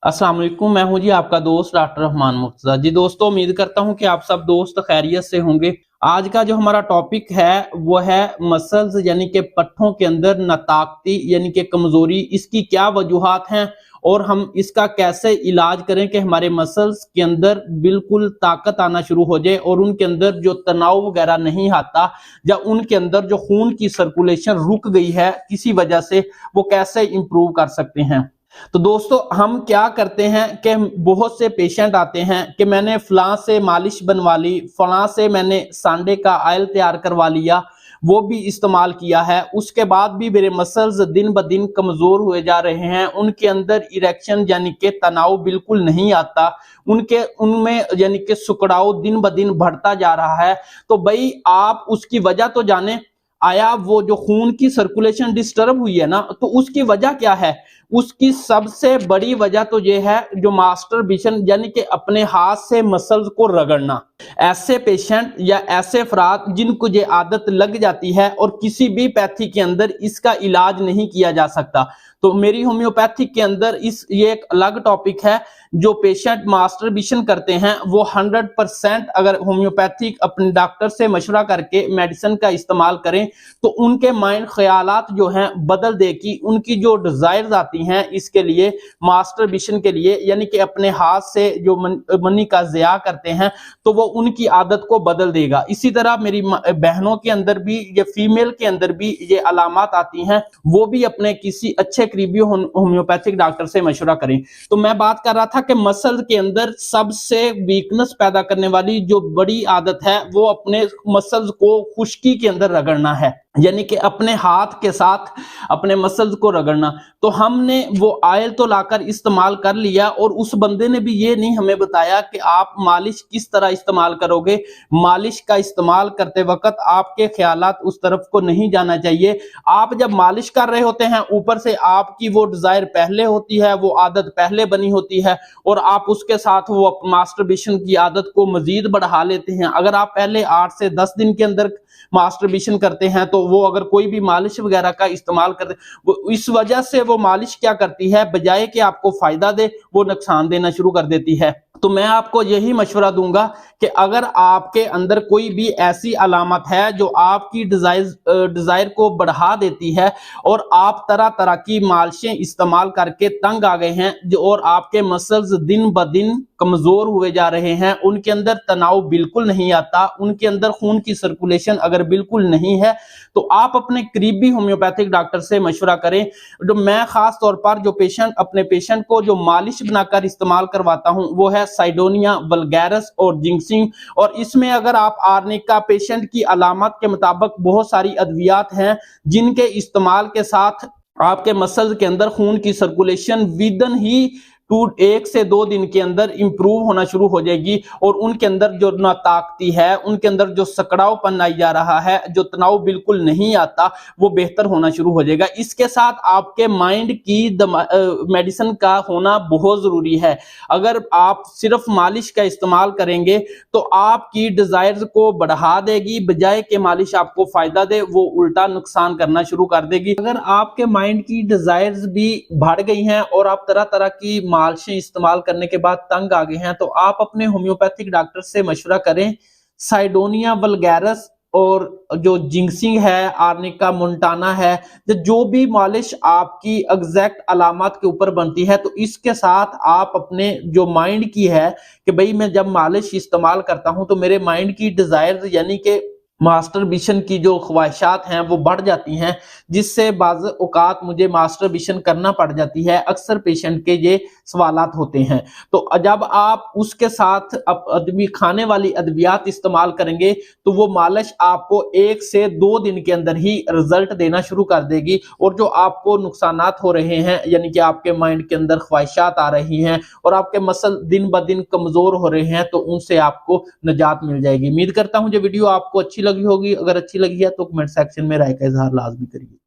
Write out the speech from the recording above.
अस्सलाम वालेकुम, मैं हूं जी आपका दोस्त डॉक्टर रहमान मुर्तजा जी। दोस्तों, उम्मीद करता हूं कि आप सब दोस्त खैरियत से होंगे। आज का जो हमारा टॉपिक है वो है मसल्स यानी कि पट्ठों के अंदर नाताकती यानी कि कमजोरी, इसकी क्या वजूहात हैं और हम इसका कैसे इलाज करें कि हमारे मसल्स के अंदर बिल्कुल ताकत आना शुरू हो जाए और उनके अंदर जो तनाव वगैरह नहीं आता या उनके अंदर जो खून की सर्कुलेशन रुक गई है किसी वजह से, वो कैसे इंप्रूव कर सकते हैं। तो दोस्तों, हम क्या करते हैं कि बहुत से पेशेंट आते हैं कि मैंने फलां से मालिश बनवा ली, फलां से मैंने सांडे का ऑयल तैयार करवा लिया, वो भी इस्तेमाल किया है, उसके बाद भी मेरे मसल्स दिन ब दिन कमजोर हुए जा रहे हैं, उनके अंदर इरेक्शन यानी कि तनाव बिल्कुल नहीं आता, उनमें यानी कि सुकड़ाव दिन ब दिन बढ़ता जा रहा है। तो भाई, आप उसकी वजह तो जाने। आया वो जो खून की सर्कुलेशन डिस्टर्ब हुई है ना, तो उसकी वजह क्या है? उसकी सबसे बड़ी वजह तो ये है जो मास्टरबेशन यानी कि अपने हाथ से मसल्स को रगड़ना। ऐसे पेशेंट या ऐसे अफराद जिनको ये आदत लग जाती है और किसी भी पैथी के अंदर इसका इलाज नहीं किया जा सकता, तो मेरी होम्योपैथिक के अंदर ये एक अलग टॉपिक है। जो पेशेंट मास्टरबेशन करते हैं वो 100% अगर होम्योपैथिक अपने डॉक्टर से मशवरा करके मेडिसिन का इस्तेमाल करें तो उनके माइंड ख्यालात जो हैं बदल देगी। उनकी जो डिजायर्स आती हैं इसके लिए, मास्टरबेशन के लिए, यानी कि अपने हाथ से जो मनी का ज़िया करते हैं, तो वो उनकी आदत को बदल देगा। इसी तरह मेरी बहनों के अंदर भी, ये फीमेल के अंदर भी ये अलामत आती हैं, वो भी अपने किसी अच्छे करीबी होम्योपैथिक डॉक्टर से मशवरा करें। तो मैं बात कर रहा था कि मसल के अंदर सबसे वीकनेस पैदा करने वाली जो बड़ी आदत है वो अपने मसल्स को खुश्की के अंदर रगड़ना है, यानी कि अपने हाथ के साथ अपने मसल्स को रगड़ना। तो हमने वो ऑयल तो लाकर इस्तेमाल कर लिया और उस बंदे ने भी ये नहीं हमें बताया कि आप मालिश किस तरह इस्तेमाल करोगे। मालिश का इस्तेमाल करते वक्त आपके ख्यालात उस तरफ को नहीं जाना चाहिए। आप जब मालिश कर रहे होते हैं, ऊपर से आपकी वो डिजायर पहले होती है, वो आदत पहले बनी होती है और आप उसके साथ वो मास्टरबेशन की आदत को मजीद बढ़ा लेते हैं। अगर आप पहले 8 से 10 दिन के अंदर मास्टरबेशन करते हैं तो वो अगर कोई भी मालिश वगैरह का इस्तेमाल करते, वो इस वजह से वो मालिश क्या करती है, बजाय कि आपको फायदा दे वो नुकसान देना शुरू कर देती है। तो मैं आपको यही मशवरा दूंगा कि अगर आपके अंदर कोई भी ऐसी अलामत है जो आपकी डिजायर को बढ़ा देती है और आप तरह तरह की मालिशें इस्तेमाल करके तंग आ गए हैं और आपके मसल्स दिन ब दिन कमजोर हुए जा रहे हैं, उनके अंदर तनाव बिल्कुल नहीं आता, उनके अंदर खून की सर्कुलेशन अगर बिल्कुल नहीं है, तो आप अपने करीबी होम्योपैथिक डॉक्टर से मशवरा करें। जो मैं खास तौर पर जो अपने पेशेंट को जो मालिश बनाकर इस्तेमाल करवाता हूं वो है साइडोनिया वल्गैरिस और जिंक्सिंग। और इसमें अगर आप आर्निका, पेशेंट की अलामत के मुताबिक बहुत सारी अद्वियात हैं जिनके इस्तेमाल के साथ आपके मसल्स के अंदर खून की सर्कुलेशन विदन ही 1 से 2 दिन के अंदर इंप्रूव होना शुरू हो जाएगी और उनके अंदर जो नाताकती है, उनके अंदर जो सकड़ावपन आई जा रहा है, जो तनाव बिल्कुल नहीं आता, वो बेहतर होना शुरू हो जाएगा। इसके साथ आपके माइंड की मेडिसिन का होना बहुत जरूरी है। अगर आप सिर्फ मालिश का इस्तेमाल करेंगे तो आपकी डिजायर्स को बढ़ा देगी, बजाय के मालिश आपको फायदा दे वो उल्टा नुकसान करना शुरू कर देगी। अगर आपके माइंड की डिजायर्स भी बढ़ गई हैं और आप तरह तरह की मालिशें इस्तेमाल करने के बाद तंग आ गए हैं, तो आप अपने होम्योपैथिक डॉक्टर से मशवरा करें। साइडोनिया वल्गैरिस और जो जिंक्सिंग है, आर्निका मोंटाना है, जो भी मालिश आपकी एग्जैक्ट अलामत के ऊपर बनती है, तो इसके साथ आप अपने जो माइंड की है कि भाई मैं जब मालिश इस्तेमाल करता हूं तो मेरे माइंड की डिजायर यानी कि मास्टरबेशन की जो ख्वाहिशात हैं वो बढ़ जाती हैं, जिससे बाज़ औक़ात मुझे मास्टरबेशन करना पड़ जाती है। अक्सर पेशेंट के ये सवालात होते हैं। तो जब आप उसके साथ खाने वाली अद्वियात इस्तेमाल करेंगे तो वो मालिश आपको 1 से 2 दिन के अंदर ही रिजल्ट देना शुरू कर देगी और जो आपको नुकसानात हो रहे हैं, यानी कि आपके माइंड के अंदर ख्वाहिशात आ रही हैं और आपके मसल दिन ब दिन कमजोर हो रहे हैं, तो उनसे आपको निजात मिल जाएगी। उम्मीद करता हूं ये वीडियो आपको अच्छी लगी होगी। अगर अच्छी लगी है तो कमेंट सेक्शन में राय का इजहार लाजमी करिए।